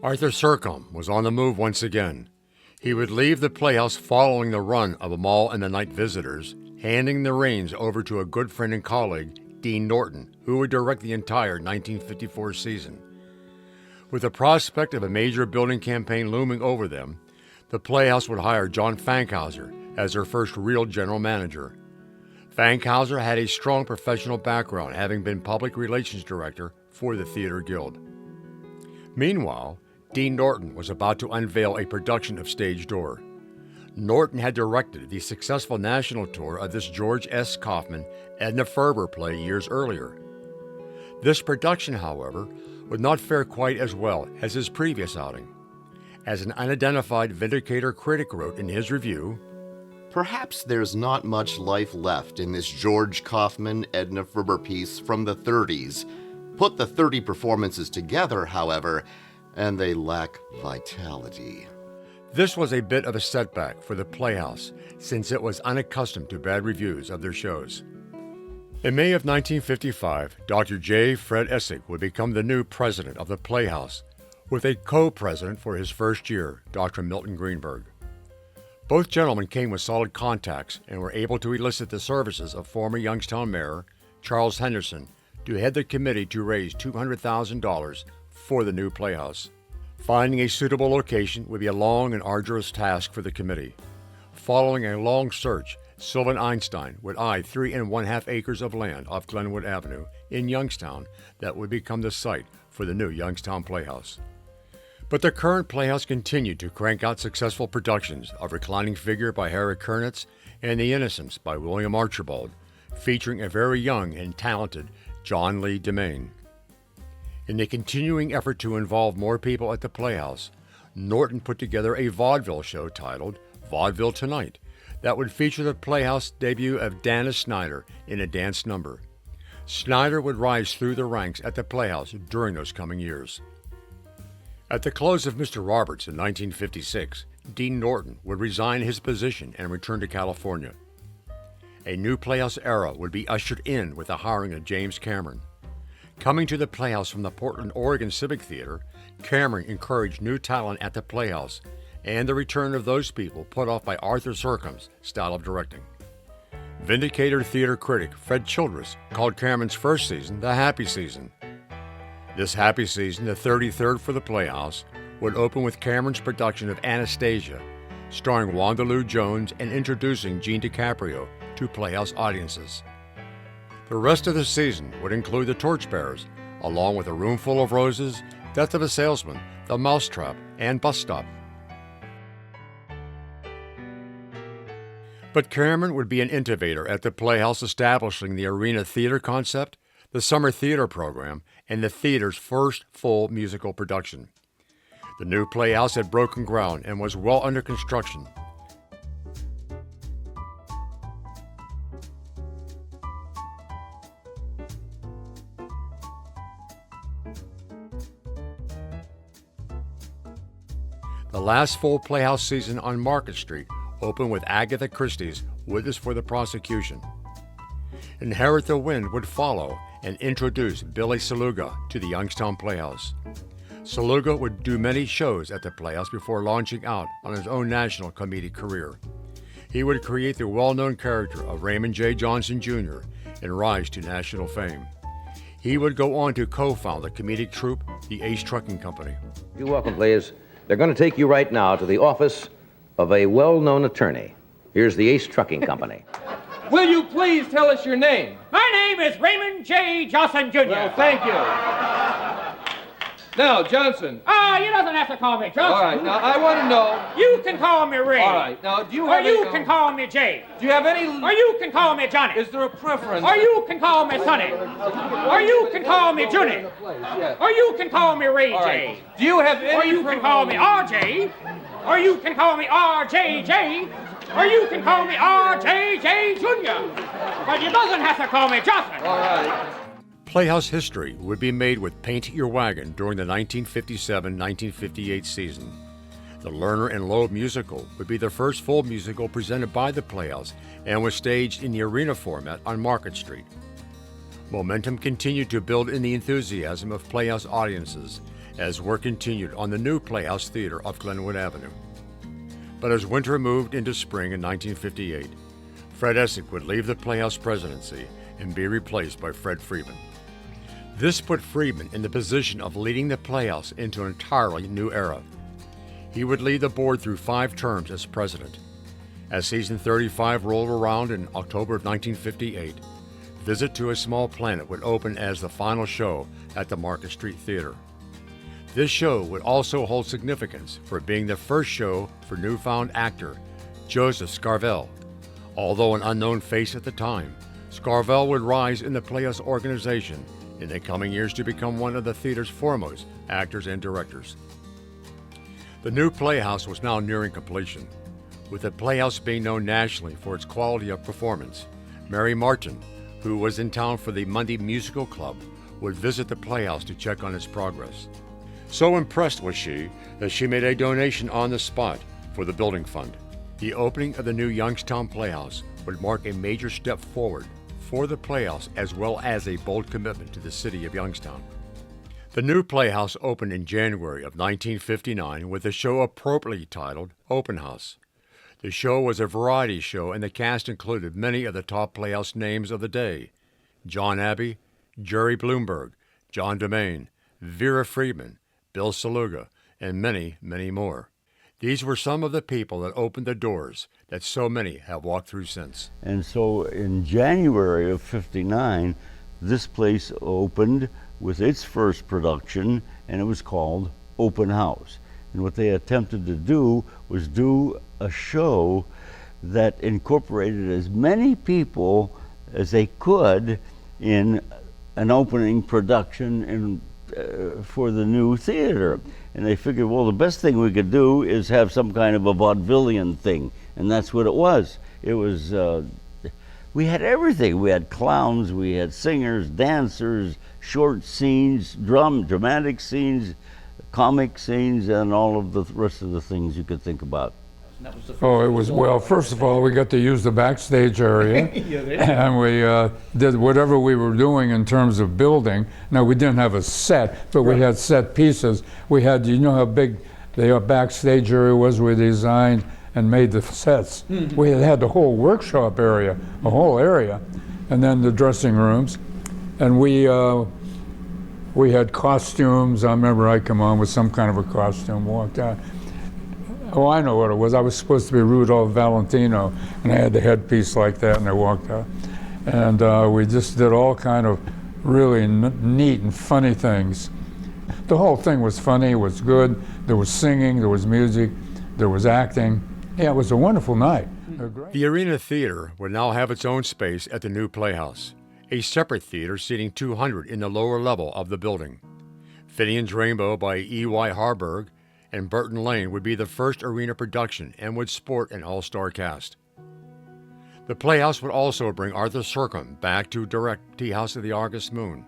Arthur Sercombe was on the move once again. He would leave the Playhouse following the run of them all and the Night Visitors, handing the reins over to a good friend and colleague, Dean Norton, who would direct the entire 1954 season. With the prospect of a major building campaign looming over them, the Playhouse would hire John Fankhauser as their first real general manager. Fankhauser had a strong professional background, having been public relations director for the Theater Guild. Meanwhile, Dean Norton was about to unveil a production of Stage Door. Norton had directed the successful national tour of this George S. Kaufman, Edna Ferber play years earlier. This production, however, would not fare quite as well as his previous outing. As an unidentified Vindicator critic wrote in his review, "Perhaps there's not much life left in this George Kaufman, Edna Ferber piece from the 30s. Put the 30 performances together, however, and they lack vitality." This was a bit of a setback for the Playhouse, since it was unaccustomed to bad reviews of their shows. In May of 1955, Dr. J. Fred Essig would become the new president of the Playhouse, with a co-president for his first year, Dr. Milton Greenberg. Both gentlemen came with solid contacts and were able to elicit the services of former Youngstown Mayor Charles Henderson to head the committee to raise $200,000 for the new Playhouse. Finding a suitable location would be a long and arduous task for the committee. Following a long search, Sylvan Einstein would eye 3 1/2 acres of land off Glenwood Avenue in Youngstown that would become the site for the new Youngstown Playhouse. But the current Playhouse continued to crank out successful productions of Reclining Figure by Harry Kernitz and The Innocents by William Archibald, featuring a very young and talented John Lee Demain. In the continuing effort to involve more people at the Playhouse, Norton put together a vaudeville show titled Vaudeville Tonight that would feature the Playhouse debut of Dana Snyder in a dance number. Snyder would rise through the ranks at the Playhouse during those coming years. At the close of Mr. Roberts in 1956, Dean Norton would resign his position and return to California. A new Playhouse era would be ushered in with the hiring of James Cameron. Coming to the Playhouse from the Portland, Oregon Civic Theater, Cameron encouraged new talent at the Playhouse and the return of those people put off by Arthur Sercombe's style of directing. Vindicator theater critic Fred Childress called Cameron's first season the happy season. This happy season, the 33rd for the Playhouse, would open with Cameron's production of Anastasia, starring Wanda Lou Jones and introducing Gene DiCaprio to Playhouse audiences. The rest of the season would include The Torchbearers, along with A Room Full of Roses, Death of a Salesman, The Mousetrap, and Bus Stop. But Cameron would be an innovator at the Playhouse, establishing the arena theater concept, the summer theater program, and the theater's first full musical production. The new Playhouse had broken ground and was well under construction. The last full Playhouse season on Market Street opened with Agatha Christie's Witness for the Prosecution. Inherit the Wind would follow and introduce Billy Saluga to the Youngstown Playhouse. Saluga would do many shows at the Playhouse before launching out on his own national comedic career. He would create the well-known character of Raymond J. Johnson Jr. and rise to national fame. He would go on to co-found the comedic troupe, the Ace Trucking Company. You're welcome, please. They're going to take you right now to the office of a well-known attorney. Here's the Ace Trucking Company. Will you please tell us your name? My name is Raymond J. Johnson Jr. Well, thank you. Now, Johnson. You doesn't have to call me Johnson. All right, now I want to know. You can call me Ray. All right, now do you Or have you any, can call me Jay. Do you have any? Or you can call me Johnny. Is there a preference? Or you can call me Sonny. Or you can call me Junie. Yes. Or you can call me Ray All J. right. Do you have any? Or you can call me RJ. Or you can call me RJJ. Or you can call me RJJ Jr. But you doesn't have to call me Johnson. All right. Playhouse history would be made with Paint Your Wagon during the 1957-1958 season. The Lerner and Loeb musical would be the first full musical presented by the Playhouse and was staged in the arena format on Market Street. Momentum continued to build in the enthusiasm of Playhouse audiences as work continued on the new Playhouse Theater off Glenwood Avenue. But as winter moved into spring in 1958, Fred Essig would leave the Playhouse presidency and be replaced by Fred Friedman. This put Friedman in the position of leading the Playhouse into an entirely new era. He would lead the board through 5 terms as president. As season 35 rolled around in October of 1958, Visit to a Small Planet would open as the final show at the Market Street Theater. This show would also hold significance for being the first show for newfound actor Joseph Scarvell. Although an unknown face at the time, Scarvell would rise in the Playhouse organization in the coming years to become one of the theater's foremost actors and directors. The new Playhouse was now nearing completion, with the Playhouse being known nationally for its quality of performance. Mary Martin, who was in town for the Monday Musical Club, would visit the Playhouse to check on its progress. So impressed was she that she made a donation on the spot for the building fund. The opening of the new Youngstown Playhouse would mark a major step forward for the Playhouse as well as a bold commitment to the city of Youngstown. The new Playhouse opened in January of 1959 with a show appropriately titled Open House. The show was a variety show and the cast included many of the top Playhouse names of the day: John Abbey, Jerry Bloomberg, John DeMaine, Vera Friedman, Bill Saluga, and many, many more. These were some of the people that opened the doors that so many have walked through since. And so in January of '59, this place opened with its first production, and it was called Open House. And what they attempted to do was do a show that incorporated as many people as they could in an opening production for the new theater. And they figured, well, the best thing we could do is have some kind of a vaudevillian thing. And that's what it was. It was, we had everything. We had clowns, we had singers, dancers, short scenes, dramatic scenes, comic scenes, and all of the rest of the things you could think about. Oh, it was, well, first of all, we got to use the backstage area, and we did whatever we were doing in terms of building. Now, we didn't have a set, but we had set pieces. We had, you know how big the backstage area was? We designed and made the sets. We had the whole workshop area, a whole area, and then the dressing rooms. And we had costumes. I remember I come on with some kind of a costume, walked out. Oh, I know what it was. I was supposed to be Rudolph Valentino, and I had the headpiece like that, and I walked out. And we just did all kind of really neat and funny things. The whole thing was funny, it was good. There was singing, there was music, there was acting. Yeah, it was a wonderful night. The Arena Theater would now have its own space at the new Playhouse, a separate theater seating 200 in the lower level of the building. Finian's Rainbow by E.Y. Harburg and Burton Lane would be the first arena production and would sport an all-star cast. The Playhouse would also bring Arthur Sercombe back to direct Tea House of the August Moon.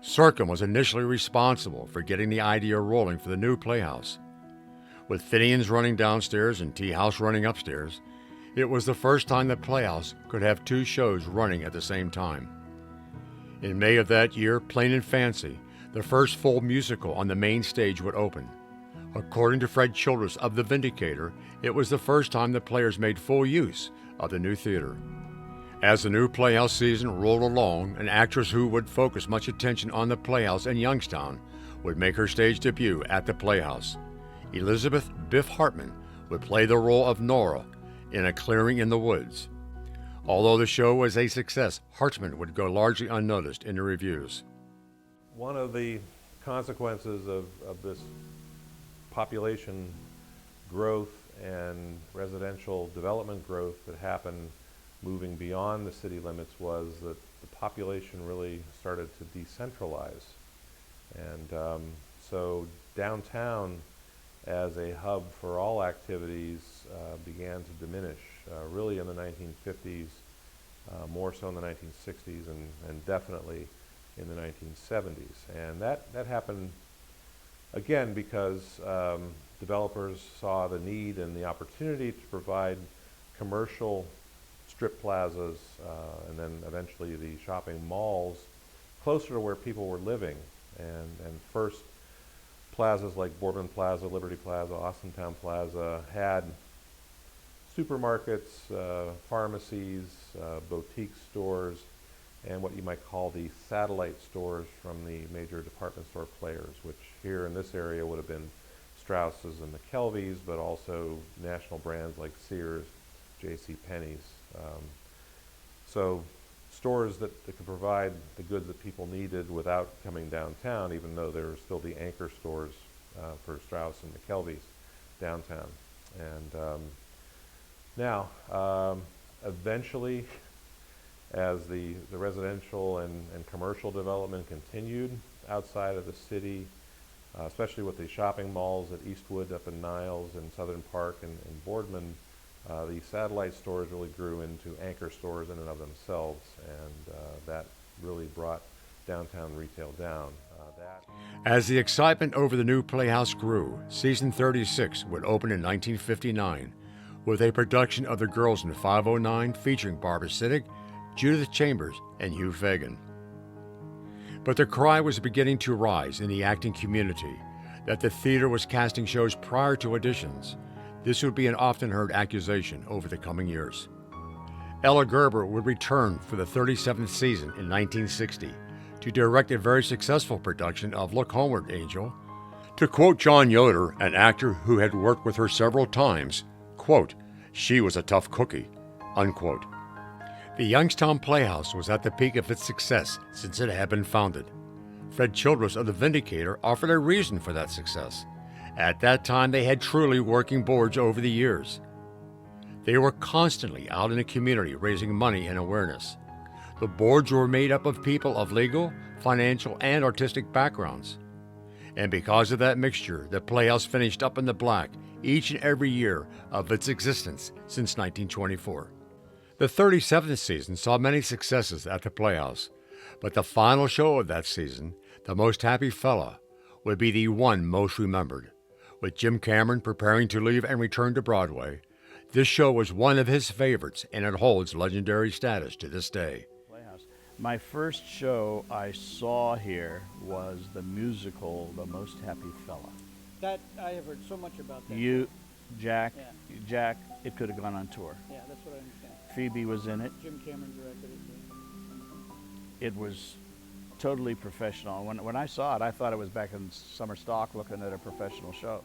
Sercombe was initially responsible for getting the idea rolling for the new Playhouse. With Finian's running downstairs and Tea House running upstairs, it was the first time the Playhouse could have 2 shows running at the same time. In May of that year, Plain and Fancy, the first full musical on the main stage, would open. According to Fred Childress of The Vindicator, it was the first time the players made full use of the new theater. As the new Playhouse season rolled along, an actress who would focus much attention on the Playhouse in Youngstown would make her stage debut at the Playhouse. Elizabeth Biff Hartman would play the role of Nora in A Clearing in the Woods. Although the show was a success, Hartman would go largely unnoticed in the reviews. One of the consequences of this population growth and residential development growth that happened moving beyond the city limits was that the population really started to decentralize. And so downtown as a hub for all activities began to diminish, really in the 1950s, more so in the 1960s, and definitely in the 1970s. And that happened again because developers saw the need and the opportunity to provide commercial strip plazas and then eventually the shopping malls closer to where people were living. And first plazas like Boardman Plaza, Liberty Plaza, Austintown Plaza had supermarkets, pharmacies, boutique stores, and what you might call the satellite stores from the major department store players, which here in this area would have been Strauss's and McKelvey's, but also national brands like Sears, J.C. Penney's. So stores that could provide the goods that people needed without coming downtown, even though there were still the anchor stores for Strauss and McKelvey's downtown. And now, eventually, as the residential and commercial development continued outside of the city, especially with the shopping malls at Eastwood up in Niles and Southern Park and Boardman, the satellite stores really grew into anchor stores in and of themselves, and that really brought downtown retail down. As the excitement over the new Playhouse grew, season 36 would open in 1959 with a production of The Girls in 509 featuring Barbara Siddick, Judith Chambers, and Hugh Fagan. But the cry was beginning to rise in the acting community that the theater was casting shows prior to auditions. This would be an often heard accusation over the coming years. Ella Gerber would return for the 37th season in 1960 to direct a very successful production of Look Homeward, Angel. To quote John Yoder, an actor who had worked with her several times, quote, "She was a tough cookie," unquote. The Youngstown Playhouse was at the peak of its success since it had been founded. Fred Childress of The Vindicator offered a reason for that success. At that time, they had truly working boards over the years. They were constantly out in the community raising money and awareness. The boards were made up of people of legal, financial, and artistic backgrounds. And because of that mixture, the Playhouse finished up in the black each and every year of its existence since 1924. The 37th season saw many successes at the Playhouse, but the final show of that season, The Most Happy Fella, would be the one most remembered. With Jim Cameron preparing to leave and return to Broadway, this show was one of his favorites, and it holds legendary status to this day. Playhouse. My first show I saw here was the musical The Most Happy Fella. That I have heard so much about that. Jack, Yeah. Jack, it could have gone on tour. Yeah, that's what I understand. Phoebe was in it. Jim Cameron directed it. It was totally professional. When I saw it, I thought it was back in summer stock looking at a professional show.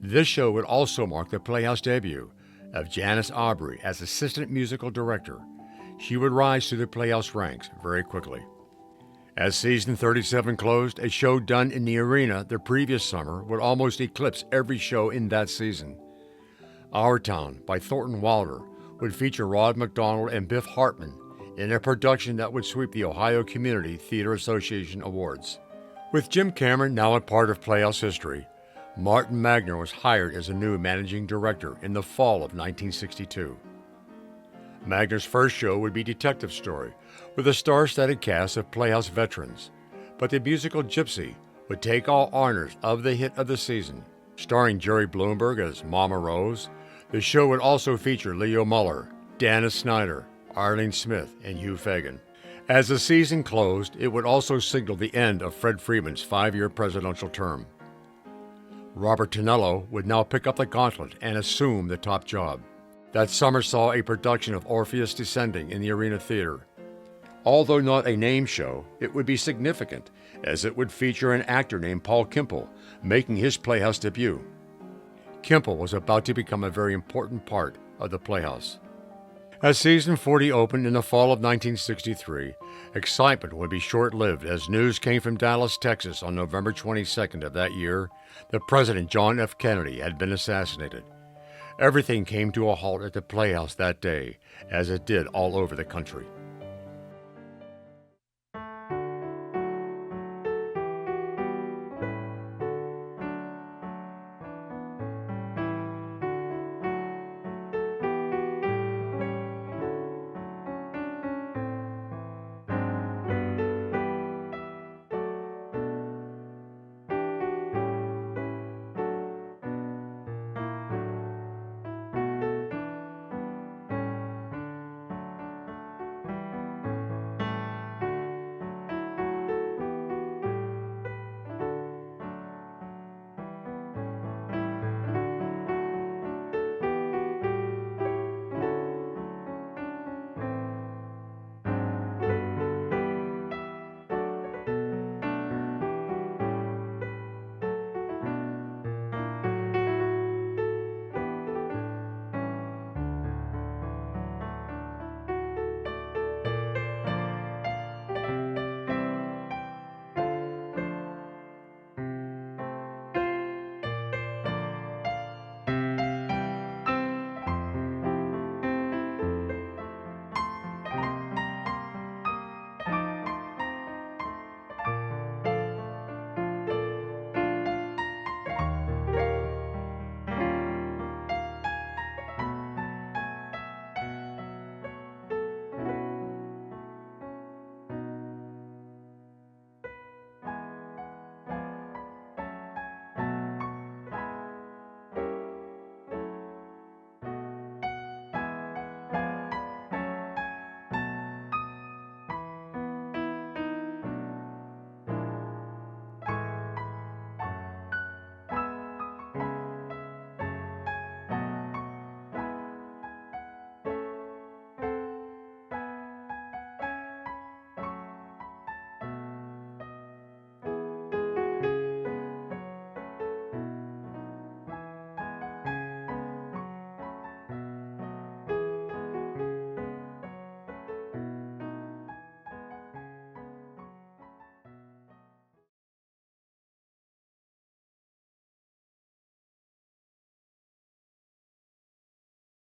This show would also mark the Playhouse debut of Janice Aubrey as assistant musical director. She would rise through the Playhouse ranks very quickly. As season 37 closed, a show done in the arena the previous summer would almost eclipse every show in that season. Our Town by Thornton Wilder would feature Rod MacDonald and Biff Hartman in a production that would sweep the Ohio Community Theater Association Awards. With Jim Cameron now a part of Playhouse history, Martin Magner was hired as a new managing director in the fall of 1962. Magner's first show would be Detective Story, with a star-studded cast of Playhouse veterans, but the musical Gypsy would take all honors of the hit of the season. Starring Jerry Bloomberg as Mama Rose, the show would also feature Leo Muller, Dana Snyder, Arlene Smith, and Hugh Fagan. As the season closed, it would also signal the end of Fred Freeman's 5-year presidential term. Robert Tonello would now pick up the gauntlet and assume the top job. That summer saw a production of Orpheus Descending in the Arena Theater. Although not a name show, it would be significant, as it would feature an actor named Paul Kimple, making his Playhouse debut. Kimple was about to become a very important part of the Playhouse. As season 40 opened in the fall of 1963, excitement would be short-lived as news came from Dallas, Texas on November 22nd of that year that President John F. Kennedy had been assassinated. Everything came to a halt at the Playhouse that day, as it did all over the country.